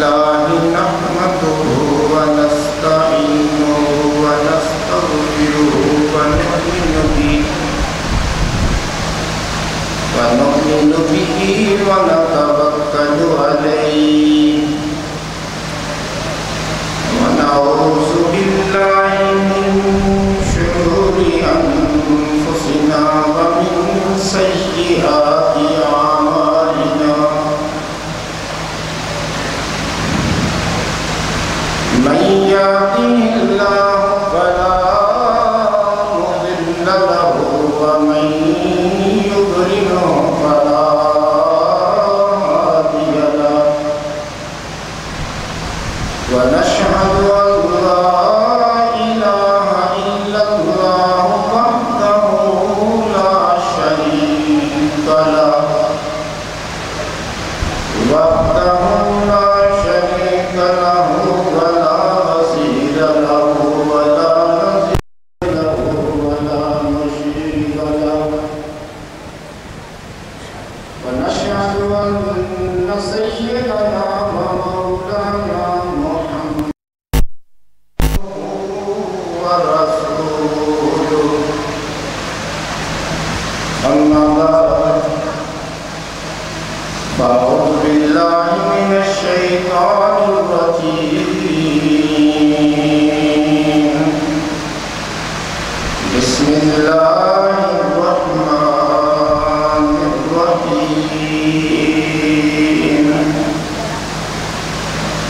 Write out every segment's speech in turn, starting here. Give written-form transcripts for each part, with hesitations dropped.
لله نحمده ونستعينه ونستغفره ونؤمن به ونتوكل عليه ونعوذ بالله من شرور أنفسنا ومن سيئات أعمالنا من يهده الله فلا مضل له ومن يضلل فلا هادي له ونشهد أن لا إله إلا الله وحده لا شريك له ولا وزير له ولا نظير له ولا مشير له ونشهد أن سيدنا ومولانا محمد ورسوله أما بعد فأعوذ بالله من الشيطان الرجيم بسم الله الرحمن الرحيم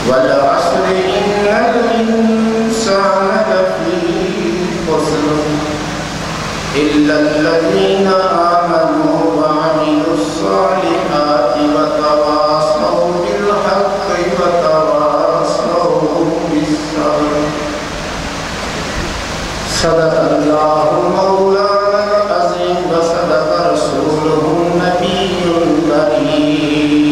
والعصر إن الإنسان لفي خسر إلا الذين آمنوا وعملوا الصالحات وتواصوا بالحق وتواصوا بالصبر صدق الله مولانا العظيم وصدق رسوله النبي الكريم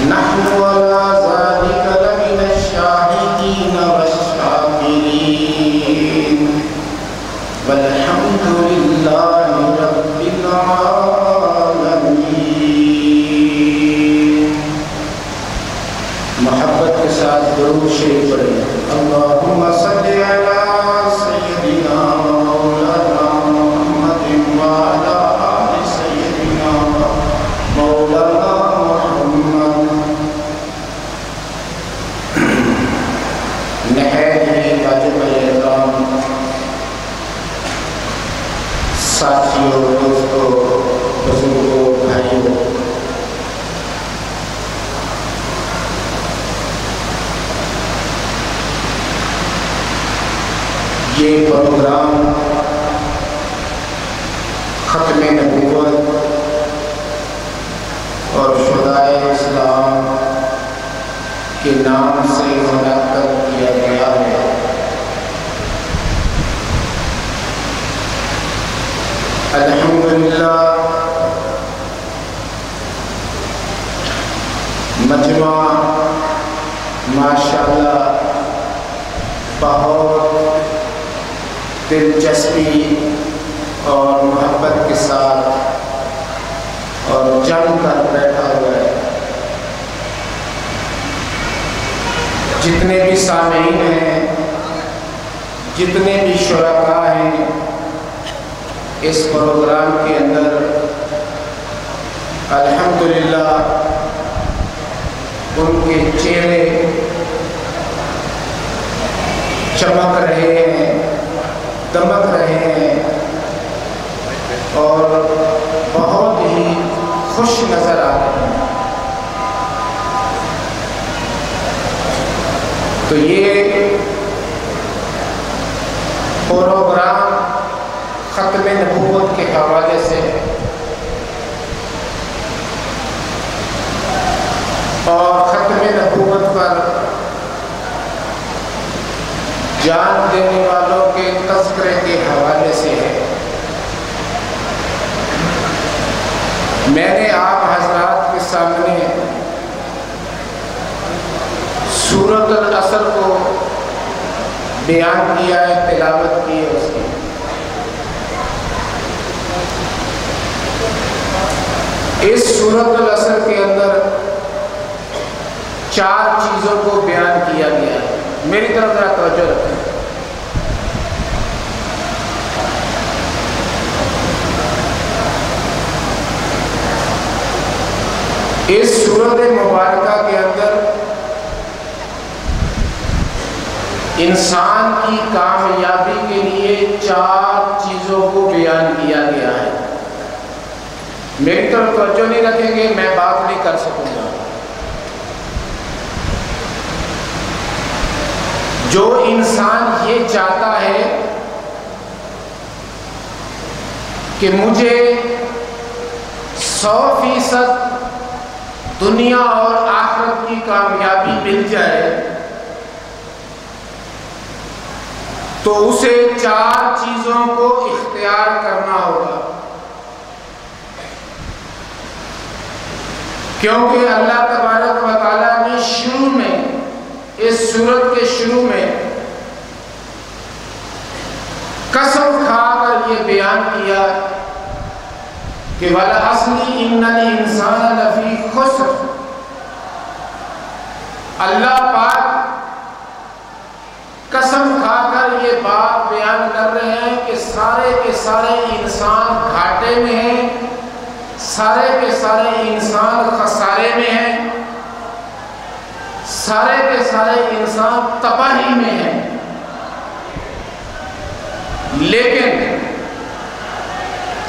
نحن على ذلك لمن الشاهدين والشاكرين والحمد لله رب العالمين. محبت کے ساتھ درود شریف پڑھیں. اللہم صلی علی سیدنا مولانا محمد وعلی آل سیدنا مولانا محمد. نہایت ہی واجب احترام ساتھیوں، دوستوں، بزرگوں، بھائیوں، یہ پروگرام ختم نبوت اور شہدائے اسلام کے نام سے منعقد کیا گیا ہے. الحمدللہ مجمع ماشاءاللہ بہت دلچسپی اور محبت کے ساتھ اور جم کر بیٹھا ہوا ہے. جتنے بھی سامعین ہیں، جتنے بھی شرکاء ہیں اس پروگرام کے اندر، الحمدللہ ان کے چہرے چمک رہے ہیں، دمک رہے ہیں اور بہت ہی خوش نظر آ رہے ہیں. تو یہ پروگرام ختم نبوت کے حوالے سے اور ختم نبوت پر جان دینے والوں کے تذکرے کے حوالے سے ہے. میں نے آپ حضرات کے سامنے سورۃ العصر کو بیان کیا ہے، تلاوت کی ہے اس کی. اس سورۃ العصر کے اندر 4 چیزوں کو بیان کیا گیا ہے۔ میری طرف ذرا توجہ رکھیں۔ اس سورۃ مبارکہ کے اندر انسان کی کامیابی کے لیے 4 چیزوں کو بیان کیا گیا ہے۔ میری طرف توجہ نہیں رکھیں گے میں بات نہیں کر سکوں گا۔ جو انسان یہ چاہتا ہے کہ مجھے 100% دنیا اور آخرت کی کامیابی مل جائے تو اسے 4 چیزوں کو اختیار کرنا ہوگا، کیونکہ اللہ تبارک و تعالیٰ نے شروع میں، اس سورت کے شروع میں قسم کھا کر یہ بیان کیا کہ وَالْعَصْرِ إِنَّ الْإِنسَانَ لَفِي خُسْرٍ۔ اللہ پاک قسم کھا کر یہ بات بیان کر رہے ہیں کہ سارے کے سارے انسان گھاٹے میں ہیں، سارے کے سارے انسان خسارے میں ہیں، سارے کے سارے انسان تباہی میں ہیں۔ لیکن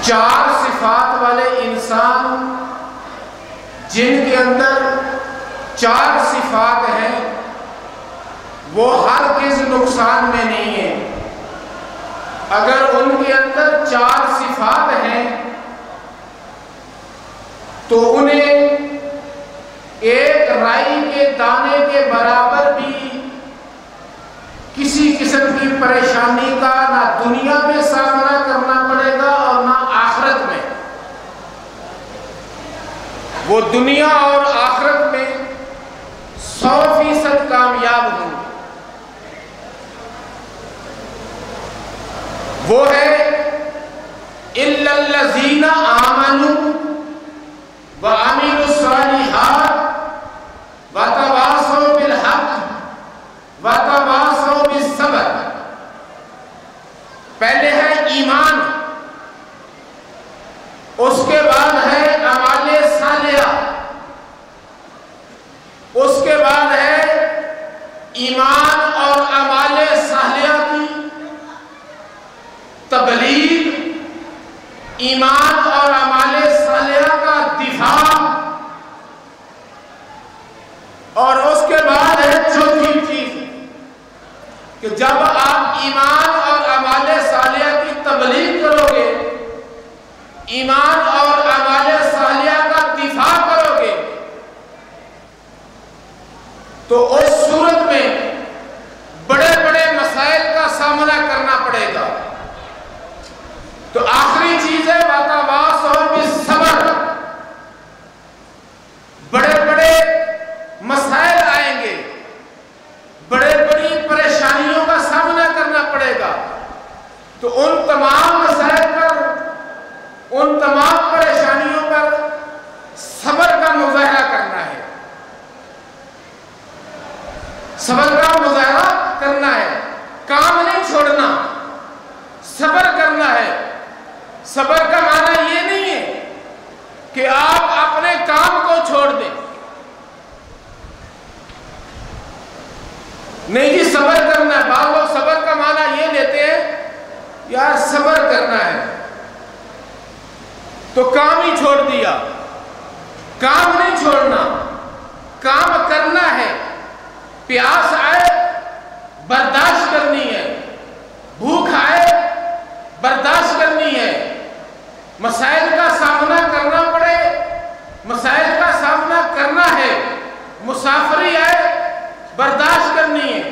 4 صفات والے انسان جن کے اندر 4 صفات ہیں وہ ہرگز نقصان میں نہیں ہیں۔ اگر ان کے اندر 4 صفات ہیں تو انہیں ایک رائی کے دانے کے برابر بھی کسی قسم کی پریشانی کا نہ دنیا میں سامنا کرنا پڑے گا اور نہ آخرت میں۔ وہ دنیا اور آخرت میں 100% کامیاب ہوں۔ وہ ہے إِلَّا الَّذِينَ آمَنُوا وَعَمِلُوا الصَّالِحَاتِ وَتَوَاصَوْا بِالْحَقِّ وَتَوَاصَوْا بِالصَّبْرِ۔ پہلے ہے ایمان، اس کے بعد ہے اعمال صالحہ، اس کے بعد ہے ایمان اور اعمال صالحہ کی تبلیغ، ایمان اور اعمال صالحہ کا دفاع، اور اس کے بعد ہے چوتھی چیز کہ جب آپ ایمان اور اعمال صالحہ کی تبلیغ کرو گے، ایمان اور اعمال صالحہ کا دفاع کرو گے، تو اس صورت میں بڑے بڑے مسائل کا سامنا کرنا پڑے گا۔ تو آخری چیز ہے وَتَوَاصَوْا بِالصَّبْرِ۔ بڑے بڑے مسائل آئیں گے، بڑے بڑی پریشانیوں کا سامنا کرنا پڑے گا، تو ان تمام مسائل پر، ان تمام پریشانیوں پر صبر کا مظاہرہ کرنا ہے، صبر کا مظاہرہ کرنا ہے، کام نہیں چھوڑنا، صبر کرنا ہے۔ صبر کا معنی یہ نہیں ہے کہ آپ اپنے کام کو چھوڑ دیں، نہیں جی صبر کرنا ہے۔ بعض لوگ صبر کا معنی یہ لیتے ہیں یار صبر کرنا ہے تو کام ہی چھوڑ دیا۔ کام نہیں چھوڑنا، کام کرنا ہے۔ پیاس آئے برداشت کرنی ہے، بھوک آئے برداشت کرنی ہے، مسائل کا سامنا کرنا پڑے مسائل کا سامنا کرنا ہے، مسافری آئے برداشت کرنی ہے،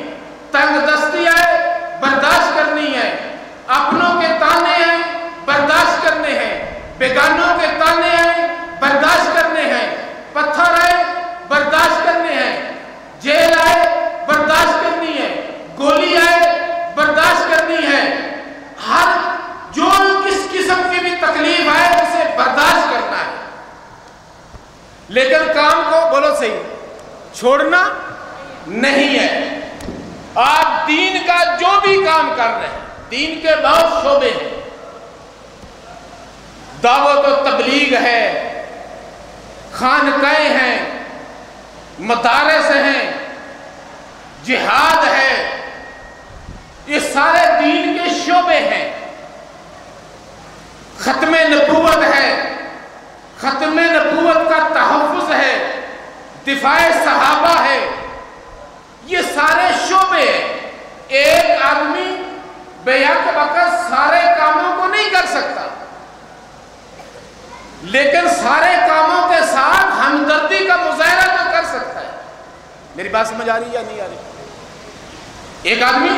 تنگ دستی آئے برداشت کرنی ہے، اپنوں کے تانے آئے برداشت کرنے ہیں، بیگانوں کے تانے آئے برداشت کرنے ہیں، پتھر آئے برداشت کرنے ہیں، جیل آئے برداشت کرنی ہے، گولی آئے برداشت کرنی ہے، ہر جو کس قسم کی بھی تکلیف آئے اسے برداشت کرنا ہے۔ لیکن کام کو بولو صحیح، چھوڑنا نہیں ہے۔ آپ دین کا جو بھی کام کر رہے ہیں، دین کے بہت شعبے ہیں، دعوت و تبلیغ ہے، خانقاہیں ہیں، مدارس ہیں، جہاد ہے، یہ سارے دین کے شعبے ہیں۔ ختم نبوت ہے، ختم نبوت کا تحفظ ہے، دفاع صحابہ ہے، یہ سارے شعبے ہیں۔ ایک آدمی بیک وقت سارے کاموں کو نہیں کر سکتا، لیکن سارے کاموں کے ساتھ ہمدردی کا مظاہرہ تو کر سکتا ہے۔ میری بات سمجھ آ رہی ہے یا نہیں آ رہی؟ ایک آدمی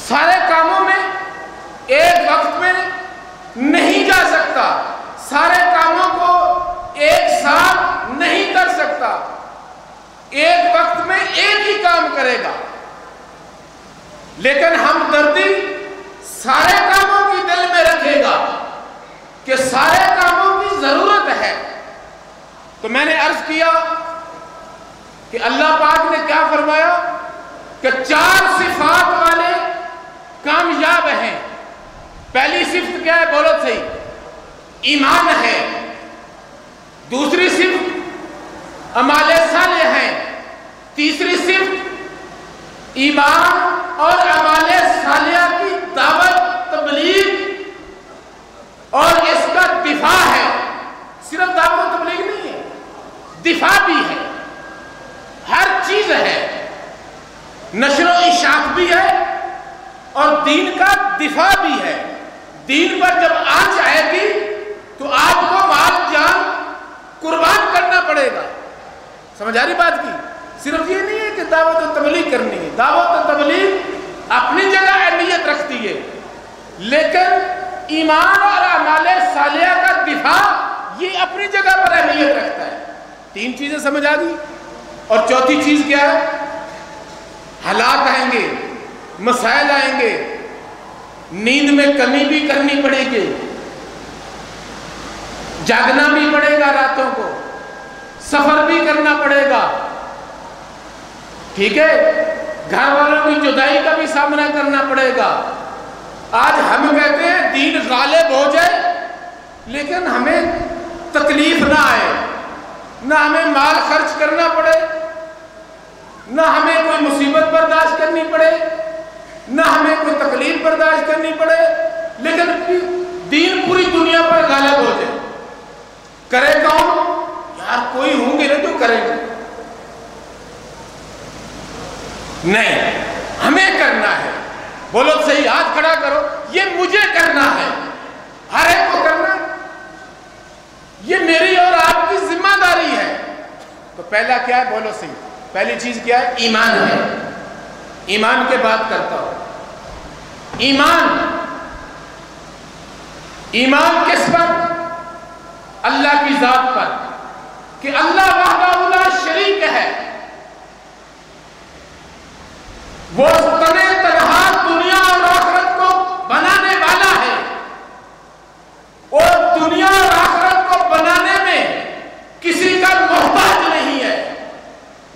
سارے کاموں میں ایک وقت میں نہیں جا سکتا، سارے کاموں کو ایک ساتھ نہیں کر سکتا، ایک وقت میں ایک ہی کام کرے گا، لیکن ہمدردی سارے کاموں کی دل میں رکھے گا کہ سارے کاموں کی ضرورت ہے۔ تو میں نے عرض کیا کہ اللہ پاک نے کیا فرمایا کہ 4 صفات والے کامیاب ہیں۔ پہلی صفت کیا ہے؟ بولو صحیح، ایمان ہے۔ دوسری صفت اعمال صالح ہیں۔ تیسری صفت ایمان اور اعمال صالحہ کی دعوت تبلیغ اور اس کا دفاع ہے۔ صرف دعوت و تبلیغ نہیں ہے، دفاع بھی ہے، ہر چیز ہے، نشر و اشاعت بھی ہے اور دین کا دفاع بھی ہے۔ دین پر جب آنچ آئے گی تو آپ کو مال جان قربان کرنا پڑے گا۔ سمجھ آ رہی بات کی؟ صرف یہ نہیں ہے کہ دعوت و تبلیغ کرنی ہے، دعوت و تبلیغ اپنی جگہ اہمیت رکھتی ہے، لیکن ایمان اور اعمال صالحہ کا دفاع یہ اپنی جگہ پر اہمیت رکھتا ہے۔ 3 چیزیں سمجھ آ گئی۔ اور چوتھی چیز کیا ہے؟ حالات آئیں گے، مسائل آئیں گے، نیند میں کمی بھی کرنی پڑے گی، جاگنا بھی پڑے گا، راتوں کو سفر بھی کرنا پڑے گا، ٹھیک ہے، گھر والوں کی جدائی کا بھی سامنا کرنا پڑے گا۔ آج ہم کہتے ہیں دین غالب ہو جائے لیکن ہمیں تکلیف نہ آئے، نہ ہمیں مال خرچ کرنا پڑے، نہ ہمیں کوئی مصیبت برداشت کرنی پڑے، نہ ہمیں کوئی تکلیف برداشت کرنی پڑے، لیکن دین پوری دنیا پر غالب ہو جائے۔ کرے کون؟ یار کوئی ہوں گے نا جو کریں گے، نہیں، ہمیں کرنا ہے۔ بولو صحیح، ہاتھ کھڑا کرو، یہ مجھے کرنا ہے، ہر ایک کو کرنا ہے، یہ میری اور آپ کی ذمہ داری ہے۔ تو پہلا کیا ہے؟ بولو صحیح، پہلی چیز کیا ہے؟ ایمان ہے۔ ایمان کے بات کرتا ہوں۔ ایمان کس پر؟ اللہ کی ذات پر، کہ اللہ وحدہ لا شریک ہے، وہ تنے تنہا دنیا اور آخرت کو بنانے والا ہے، اور دنیا اور آخرت کو بنانے میں کسی کا محتاج نہیں ہے۔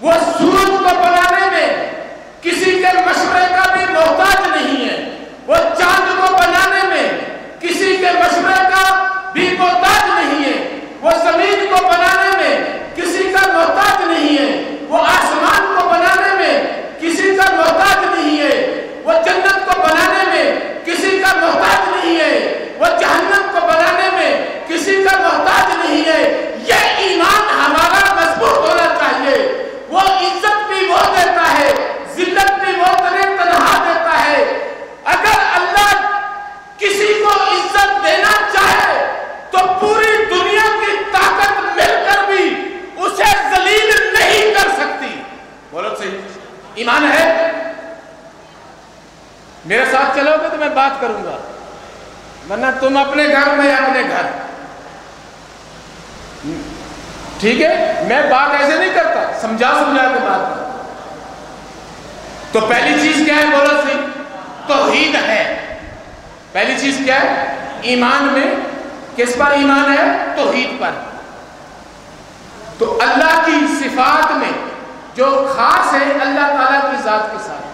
وہ سورج کو بنانے میں کسی کے مشورے کا بھی محتاج نہیں ہے، وہ چاند کو بنانے میں کسی کے مشورے کا بھی محتاج نہیں ہے، وہ زمین کو بنانے میں کسی کا محتاج نہیں ہے، وہ آسمان کو بنانے میں کسی کا محتاج نہیں ہے، وہ جنت کو بنانے میں کسی کا محتاج نہیں ہے، وہ جہنم کو بنانے میں کسی کا محتاج نہیں ہے۔ یہ ایمان ہمارا مضبوط ہونا چاہیے۔ وہ عزت بھی وہ دیتا ہے، ذلت بھی وہ تنہا دیتا ہے۔ اگر اللہ کسی کو عزت دینا چاہے تو پوری دنیا کی طاقت مل کر بھی اسے ذلیل نہیں کر سکتی۔ بولو صحیح، ایمان ہے؟ میرے ساتھ چلو گے تو میں بات کروں گا، ورنہ تم اپنے گھر میں اپنے گھر، ٹھیک ہے؟ میں بات ایسے نہیں کرتا، سمجھا کے بات کرتا۔ تو پہلی چیز کیا ہے؟ بولو صحیح، توحید ہے۔ پہلی چیز کیا ہے؟ ایمان میں کس پر ایمان ہے؟ توحید پر۔ تو اللہ کی صفات صفات میں جو خاص ہے اللہ تعالیٰ کی ذات کے ساتھ،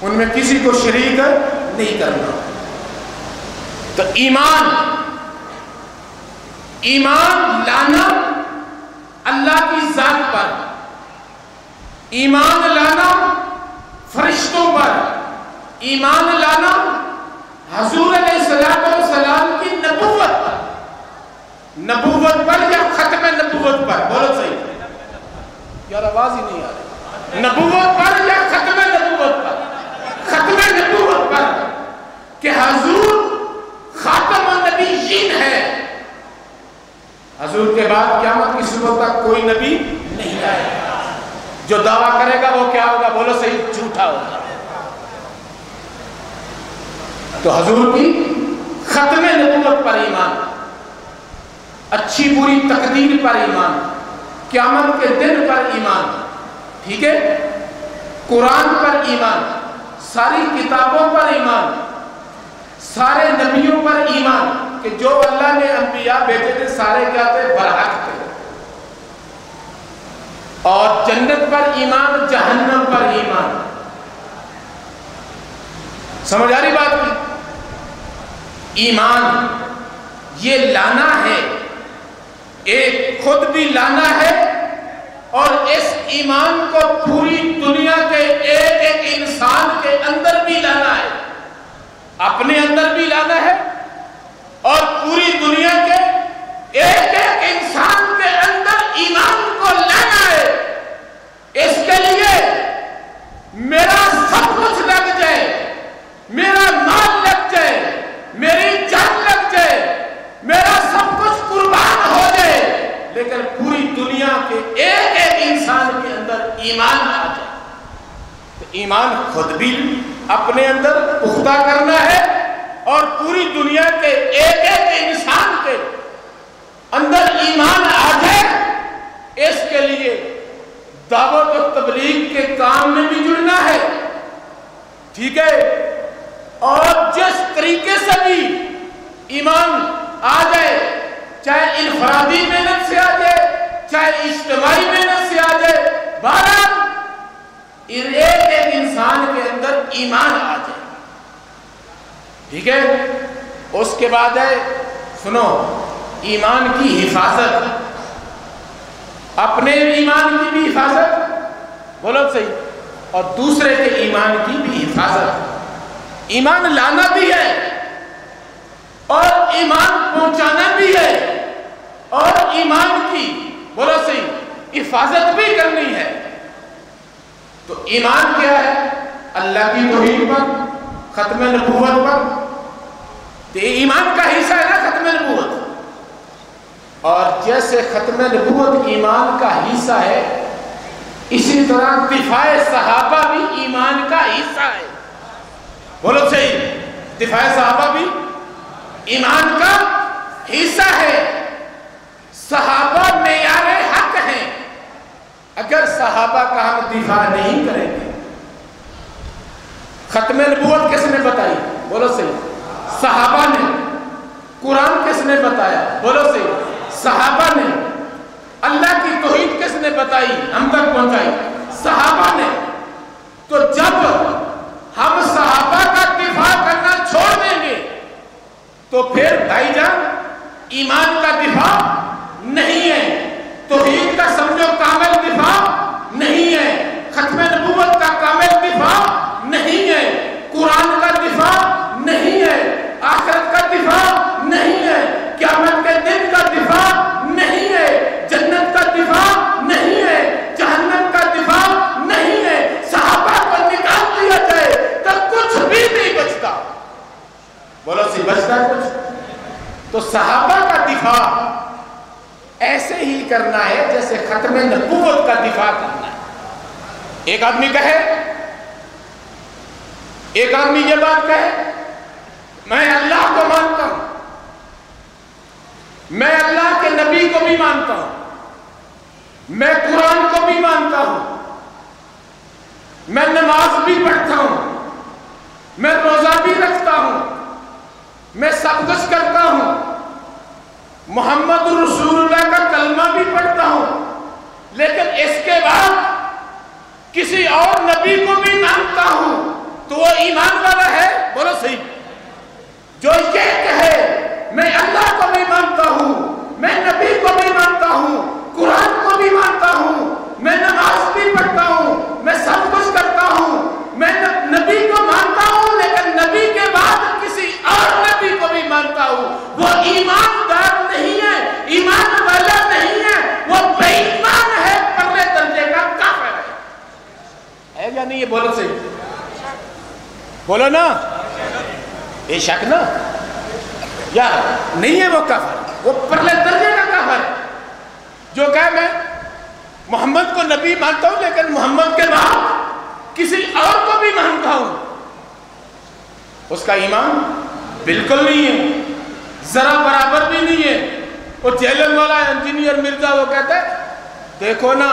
ان میں کسی کو شریک نہیں کرنا۔ تو ایمان لانا اللہ کی ذات پر، ایمان لانا فرشتوں پر، ایمان لانا حضور علیہ السلام کی نبوت پر، نبوت پر یا ختم نبوت پر، بولو صحیح یار آواز ہی نہیں آ رہی، نبوت پر یا ختم نبوت پر، ختم نبوت پر کہ حضور خاتم النبیین ہے، حضور کے بعد قیامت کی صبح تک کوئی نبی نہیں آئے گا، جو دعویٰ کرے گا وہ کیا ہوگا، بولو صحیح جھوٹا ہوگا۔ تو حضور کی ختم نبوت پر ایمان، اچھی بری تقدیر پر ایمان، قیامت کے دن پر ایمان، ٹھیک ہے، قرآن پر ایمان، ساری کتابوں پر ایمان، سارے نبیوں پر ایمان کہ جو اللہ نے انبیاء بھیجے تھے سارے کیا تھے، برحق تھے، اور جنت پر ایمان، جہنم پر ایمان۔ سمجھ آ رہی بات کی؟ ایمان یہ لانا ہے، ایک خود بھی لانا ہے، اور اس ایمان کو پوری دنیا کے ایک ایک انسان کے اندر بھی لانا ہے، اپنے اندر بھی لانا ہے اور پوری دنیا کے ایک ایک انسان کے اندر ایمان کو لانا ہے۔ اس کے لیے میرا سب کچھ لگ جائے، میرا مال لگ جائے، میری جان لگ جائے، میرا سب کچھ قربان ہو جائے، لیکن پوری دنیا کے ایک ایک انسان کے اندر ایمان آ جائے۔ تو ایمان خود بھی اپنے اندر پختہ کرنا ہے اور پوری دنیا کے ایک ایک انسان کے اندر ایمان آ جائے۔ اس کے لیے دعوت و تبلیغ کے کام میں بھی جڑنا ہے، ٹھیک ہے، اور جس طریقے سے بھی ایمان آ جائے، چاہے انفرادی محنت سے آ جائے، چاہے اجتماعی محنت سے آ جائے، بہرحال ایک ایک انسان کے اندر ایمان آ جائے، ٹھیک ہے۔ اس کے بعد ہے، سنو، ایمان کی حفاظت، اپنے ایمان کی بھی حفاظت، بولو صحیح، اور دوسرے کے ایمان کی بھی حفاظت۔ ایمان لانا بھی ہے اور ایمان پہنچانا بھی ہے، اور ایمان کی، بولو صحیح، حفاظت بھی کرنی ہے۔ تو ایمان کیا ہے؟ اللہ کی توحید پر، ختم نبوت پر، تو یہ ایمان کا حصہ ہے نا ختم نبوت، اور جیسے ختم نبوت ایمان کا حصہ ہے، اسی طرح دفاع صحابہ بھی ایمان کا حصہ ہے، بولو صحیح، دفاع صحابہ بھی ایمان کا حصہ ہے۔ صحابہ معیار حق ہیں، اگر صحابہ کا ہم دفاع نہیں کریں گے، ختم نبوت کس نے بتائی، بولو صحیح، صحابہ نے۔ قرآن کس نے بتایا، بولو صحیح، صحابہ نے۔ اللہ کی توحید کس نے بتائی، ہم تک پہنچائی، صحابہ نے۔ تو جب ہم صحابہ کا دفاع کرنا چھوڑ دیں گے تو پھر بھائی جان ایمان کا دفاع نہیں ہے، توحید کا سمجھو کامل دفاع نہیں ہے، ختم نبوت کا کامل دفاع نہیں ہے، قرآن کا دفاع نہیں ہے، آخرت کا دفاع نہیں ہے، قیامت کے دن کا دفاع نہیں ہے، جنت کا دفاع نہیں ہے، جہنم کا دفاع نہیں ہے۔ صحابہ کو نکال دیا جائے تو کچھ بھی نہیں بچتا، بولو سی بچتا کچھ؟ تو صحابہ کا دفاع ایسے ہی کرنا ہے جیسے ختم نبوت کا دفاع کرنا ہے۔ ایک آدمی کہے، ایک آدمی یہ بات کہے، میں اللہ کو مانتا ہوں، میں اللہ کے نبی کو بھی مانتا ہوں، میں قرآن کو بھی مانتا ہوں، میں نماز بھی پڑھتا ہوں، میں روزہ بھی رکھتا ہوں، میں سب کچھ کرتا ہوں، محمد رسول اللہ کا کلمہ بھی پڑھتا ہوں، لیکن اس کے بعد کسی اور نبی کو بھی مانتا ہوں تو وہ ایمان والا ہے؟ بولو صحیح. جو یہ کہے میں اللہ کو بھی مانتا ہوں، میں نبی کو بھی مانتا ہوں، قرآن کو بھی مانتا ہوں، میں نماز بھی پڑھتا ہوں، میں سب کچھ کرتا ہوں، میں نبی کو مانتا ہوں لیکن نبی کے بعد کسی اور نبی کو بھی مانتا ہوں، وہ ایماندار نہیں ہے، ایمان والا نہیں ہے، وہ بے ایمان ہے، پرلے درجے کا کافر ہے یا نہیں؟ یہ بولو صحیح، بولو نا. بے شک نا، یا نہیں ہے وہ کافر، وہ پرلے درجے کا کافر ہے جو کہے میں محمد کو نبی مانتا ہوں لیکن محمد کے بعد کسی اور کو بھی مانتا ہوں. اس کا ایمان بالکل نہیں ہے، ذرا برابر بھی نہیں ہے. وہ جیلن والا انجینئر مرزا وہ کہتا ہے دیکھو نا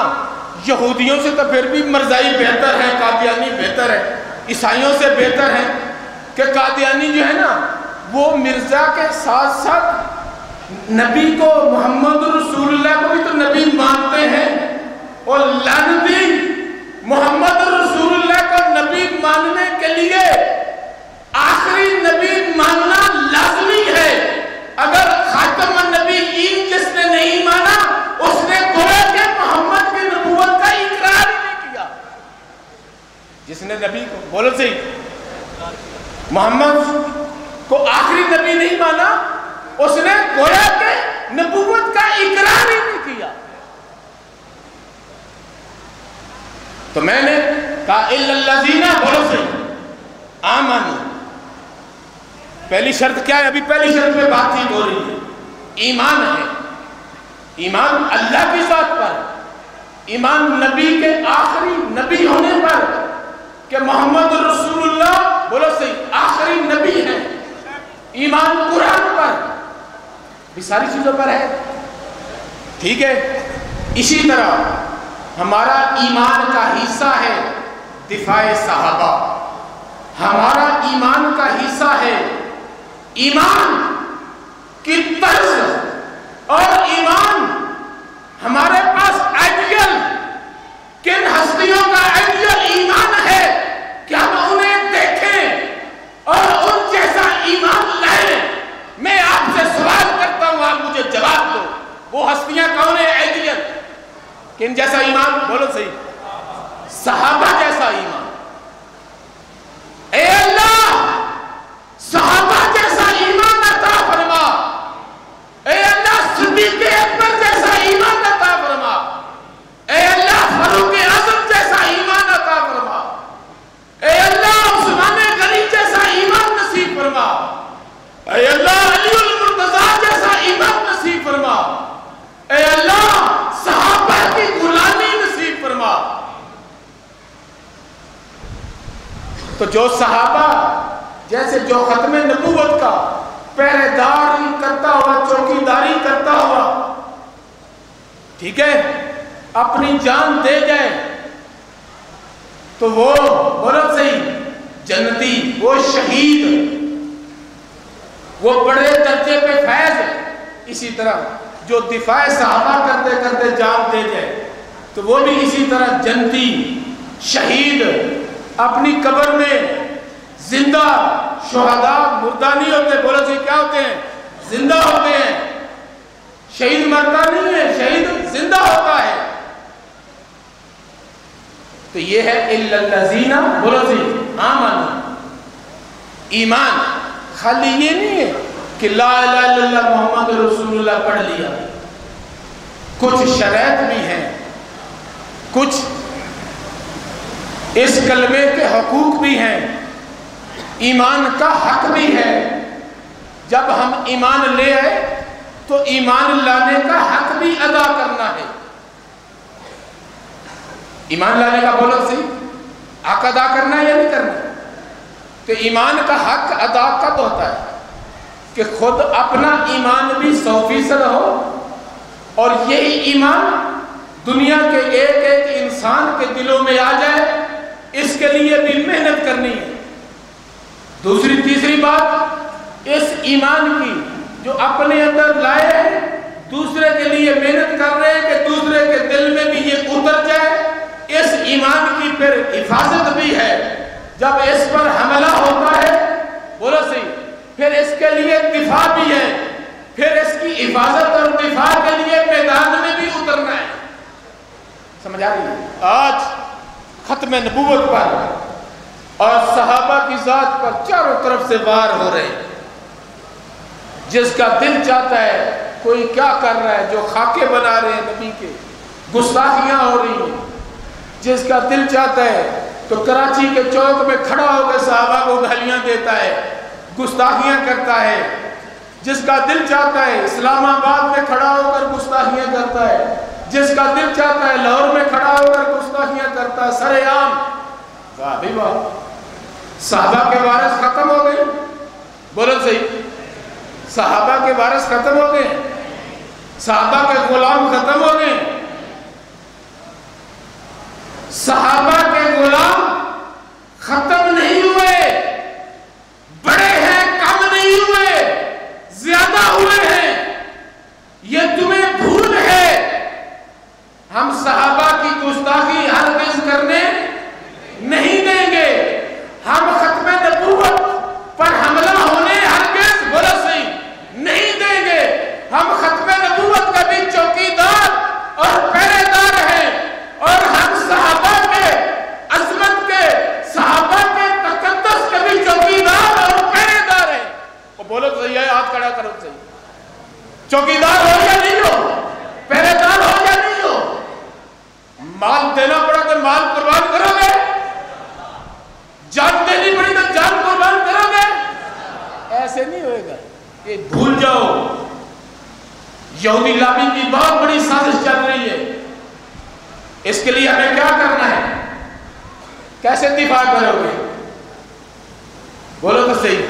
یہودیوں سے تو پھر بھی مرزائی بہتر ہے، قادیانی بہتر ہے، عیسائیوں سے بہتر ہے کہ قادیانی جو ہے نا وہ مرزا کے ساتھ ساتھ نبی کو محمد رسول اللہ کو بھی تو نبی مانتے ہیں، اور لعنتی محمد رسول اللہ کو نبی ماننے کے لیے آخری نبی ماننا لازمی ہے. اگر خاتم النبیین جس نے نہیں مانا اس نے گویا کہ محمد کی نبوت کا اقرار ہی نہیں کیا. جس نے نبی کو بولو صحیح محمد کو آخری نبی نہیں مانا اس نے گویا کہ نبوت کا اقرار ہی نہیں کیا. تو میں نے کہا اِلَّا الَّذِينَ بولو صحیح آمَنُوا. پہلی شرط کیا ہے؟ ابھی پہلی شرط پہ بات چیت ہو رہی ہے. ایمان ہے، ایمان اللہ کی ذات پر، ایمان نبی کے آخری نبی ہونے پر کہ محمد رسول اللہ بولو صحیح آخری نبی ہے، ایمان قرآن پر بھی ساری چیزوں پر ہے. ٹھیک ہے. اسی طرح ہمارا ایمان کا حصہ ہے دفاع صحابہ، ہمارا ایمان کا حصہ ہے ایمان کی طرز، اور ایمان ہمارے پاس آئیڈیل کن ہستیوں کا آئیڈیل ایمان ہے کہ ہم انہیں دیکھیں اور ان جیسا ایمان لائیں. میں آپ سے سوال کرتا ہوں، آپ مجھے جواب دو، وہ ہستیاں کون ہیں آئیڈیل؟ کن جیسا ایمان؟ بولو صحیح صحابہ جیسا ایمان. اے اللہ صحابہ جیسا ایمان عطا فرما، اے اللہ صدیق اکبر جیسا ایمان عطا فرما، اے اللہ فاروق اعظم جیسا ایمان عطا فرما، اے اللہ عثمان غنی جیسا ایمان نصیب فرما، اے اللہ علی المرتضی جیسا ایمان نصیب فرما، اے اللہ صحابہ کی غلامی نصیب فرما. تو جو صحابہ جیسے جو ختم نبوت کا پہرے داری کرتا ہوا، چوکی داری کرتا ہوا، ٹھیک ہے، اپنی جان دے جائے تو وہ بولو صحیح جنتی، وہ شہید، وہ بڑے درجے پہ فیض. اسی طرح جو دفاع صحابہ کرتے کرتے جان دے جائے تو وہ بھی اسی طرح جنتی، شہید، اپنی قبر میں زندہ. شہداء مردہ نہیں ہوتے، بولو سے کیا ہوتے ہیں؟ زندہ ہوتے ہیں. شہید مرتا نہیں ہے، شہید زندہ ہوتا ہے. تو یہ ہے اِلَّا الَّذِينَ بولو سے آمَنُوا. ایمان خالی یہ نہیں ہے کہ لا الہ الا اللہ محمد رسول اللہ پڑھ لیا. کچھ شرائط بھی ہیں، کچھ اس کلمے کے حقوق بھی ہیں، ایمان کا حق بھی ہے. جب ہم ایمان لے آئے تو ایمان لانے کا حق بھی ادا کرنا ہے. ایمان لانے کا بولو صحیح حق ادا کرنا ہے یا نہیں کرنا؟ کہ ایمان کا حق ادا کب ہوتا ہے؟ کہ خود اپنا ایمان بھی 100% ہو، اور یہی ایمان دنیا کے ایک ایک انسان کے دلوں میں آ جائے. اس کے لیے بھی محنت کرنی ہے. تیسری بات اس ایمان کی جو اپنے اندر لائے دوسرے کے لیے محنت کر رہے ہیں کہ دوسرے کے دل میں بھی یہ اتر جائے، اس ایمان کی پھر حفاظت بھی ہے۔ جب اس پر حملہ ہوتا ہے، بولو صحیح، پھر اس کے لیے دفاع بھی ہے، پھر اس کی حفاظت اور دفاع کے لیے میدان میں بھی اترنا ہے۔ سمجھ آ رہی ہے؟ آج ختم نبوت پر اور صحابہ کی ذات پر چاروں طرف سے وار ہو رہے ہیں۔ جس کا دل چاہتا ہے، کوئی کیا کر رہا ہے، جو خاکے بنا رہے ہیں نبی کے، گستاخیاں ہو رہی ہیں۔ جس کا دل چاہتا ہے تو کراچی کے چوک میں کھڑا ہو کے صحابہ کو گالیاں دیتا ہے، گستاخیاں کرتا ہے۔ جس کا دل چاہتا ہے اسلام آباد میں کھڑا ہو کر گستاخیاں کرتا ہے، جس کا دل چاہتا ہے لاہور میں کھڑا ہو کر گستاخیاں کرتا ہے، سر عام۔ واہ بھی واہ، صحابہ کے وارث ختم ہو گئے، بولو صحیح، صحابہ کے وارث ختم ہو گئے، صحابہ کے غلام ختم ہو گئے۔ صحابہ کے غلام ختم نہیں ہوئے، بڑے ہیں کم نہیں ہوئے، زیادہ ہوئے ہیں۔ یہ تمہیں بھول ہے، ہم صحابہ کی گستاخی ہرگز کرنے نہیں دیں گے، ہم ختم نبوت پر حملہ ہونے ہرگز، بولا صحیح، نہیں دیں گے۔ ہم ختم نبوت کا بھی چوکیدار اور پہرے دار ہیں، اور ہم صحابہ کے عظمت کے، صحابہ کے تقدس کے بھی چوکیدار اور پہرے دار ہیں۔ وہ بولو صحیح ہے، ہاتھ کھڑا کرو صحیح، چوکیدار ہو یا نہیں ہو، پہرے دار ہو یا نہیں ہو۔ مال دینا پڑا تو مال قربان کرو گے، جان دینی پڑی تو جان قربان کرو گے، ایسے نہیں ہوئے گا۔ یہ بھول جاؤ، یہودی لابی کی بہت بڑی سازش چل رہی ہے۔ اس کے لیے ہمیں کیا کرنا ہے، کیسے دفاع کرو گے، بولو تو صحیح۔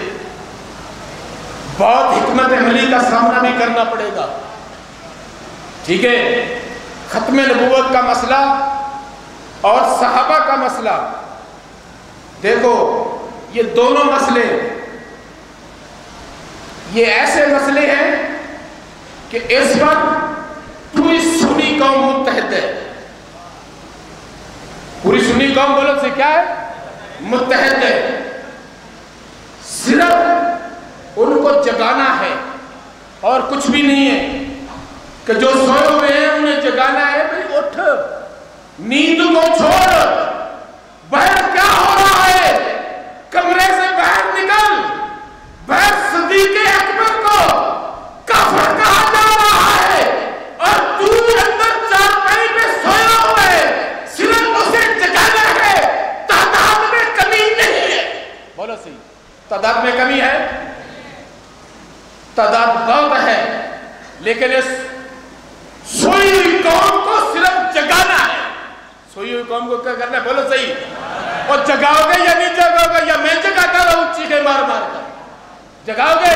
بہت حکمت عملی کا سامنا بھی کرنا پڑے گا، ٹھیک ہے۔ ختم نبوت کا مسئلہ اور صحابہ کا مسئلہ، دیکھو یہ دونوں مسئلے، یہ ایسے مسئلے ہیں کہ اس پر پوری سنی قوم متحد ہے۔ پوری سنی قوم بولو سے کیا ہے، متحد ہے۔ صرف ان کو جگانا ہے اور کچھ بھی نہیں ہے، کہ جو سوئے ہوئے ہیں انہیں جگانا ہے۔ بھئی اٹھ، نیند کو چھوڑ، باہر کیا ہو رہا ہے، کمرے سے باہر نکل، باہر صدیق اکبر کو کافر کہا جا رہا ہے، اور تو اندر چارپائی پہ سویا ہوا ہے، صرف اسے جگانا ہے۔ تعداد میں کمی نہیں ہے، بولو صحیح، تعداد میں کمی ہے، تعداد بہت ہے، لیکن اس سوئی ہوئی قوم کو صرف جگانا ہے۔ سوئی ہوئی قوم کو کیا کرنا ہے، بولو صحیح۔ اور جگاؤ گے یا نہیں جگاؤ گے، یا میں جگاتا رہوں چیخے مار مار کر، جگاؤ گے؟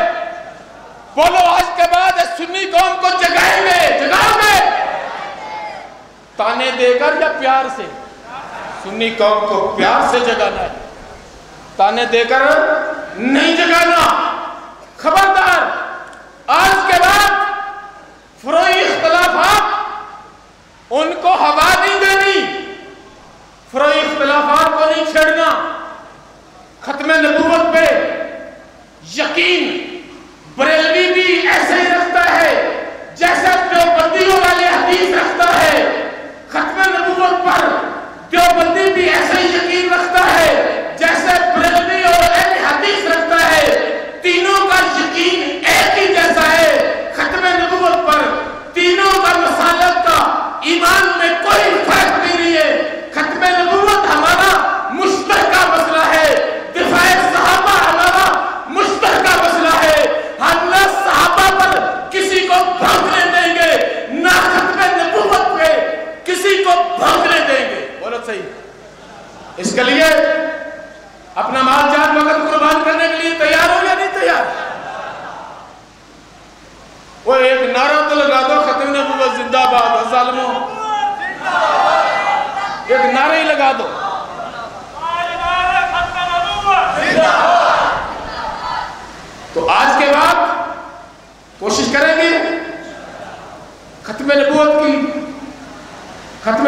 بولو آج کے بعد اس سنی قوم کو جگائیں گے، جگاؤ گے؟ تانے دے کر یا پیار سے؟ سنی قوم کو پیار سے جگانا ہے، تانے دے کر نہیں جگانا۔ خبردار، آج کے بعد فروعی اختلافات ان کو ہوا نہیں دینی، فروعی اختلافات کو نہیں چھیڑنا۔ ختم نبوت پہ یقین بریلوی بھی ایسے ہی رکھتا ہے جیسا دیوبندیوں والے حدیث رکھتا ہے۔ ختم نبوت پر دیوبندی بھی ایسے ہی یقین رکھتا ہے جیسے بریلوی اور اہل حدیث رکھتا ہے۔ تینوں کا یقین ایک ہی جیسا ہے۔ ختم نبوت پر تینوں کا مسالت کا ایمان میں کوئی فرق نہیں ہے۔ ختم نبوت ہمارا مشترکہ مسئلہ ہے، دفاع صحابہ ہمارا مشترکہ مسئلہ ہے۔ ہم نہ صحابہ پر کسی کو بھونکنے دیں گے، نہ ختم نبوت پہ کسی کو بھونکنے دیں گے، بولو صحیح۔ اس کے لیے اپنا مال جان وقت قربان کرنے کے لیے تیار ہو یا نہیں تیار؟ وہ ایک نعرہ تو لگا دو، ختم نبوت زندہ باد، ظالموں، ایک نعرہ ہی لگا دو۔ تو آج کے بعد کوشش کریں گے ختم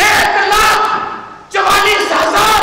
1,44,000